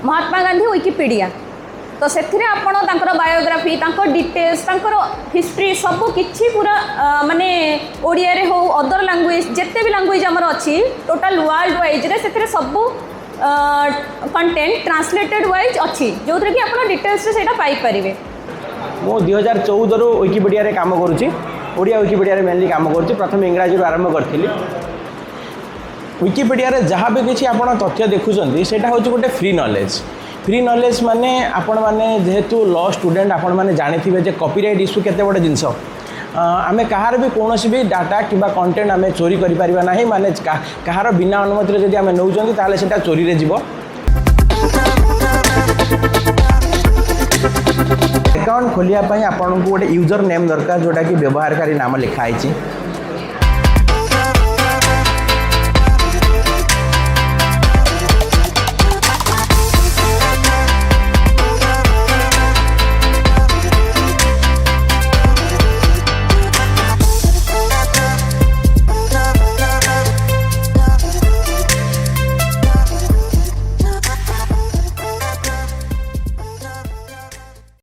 Mahatma Gandhi Wikipedia तो से आपड़ बायोग्राफी डिटेल्स हिस्ट्री सब किछि पूरा माने ओडिया रे हो अदर लैंग्वेज जिते भी लैंग्वेज आमर अच्छी टोटल वर्ल्ड वाइज रे से सब कंटेंट ट्रांसलेटेड वाइज अच्छी जो कि आप डिटेल्स से पाई परिवे। मो 2014 विकिपीडिया रे काम करुच्ची ओडिया विकिपीडिया रे मेनली काम करुच्ची प्रथम इंग्राजी आरंभ करी विकिपीडिया रे जहाँ भी किसी आप तथ्य देखुं से गोटे फ्री नॉलेज माने आपण माने जेहेतु लॉ स्टूडेंट आपण माने जानी जे कॉपीराइट इश्यू केते बड़े जिनस आमे कहार भी कौन भी डाटा कि कंटेंट आमे चोरी करि परिबा नाही माने कहार बिना अनुमति रे जदि आमे नौचंदी ताले सेटा चोरी रे जीवो। अकाउंट खोलिया पई आपन को गोटे यूजर नेम दरकार जोटा कि व्यवहारकारी नाम लिखा है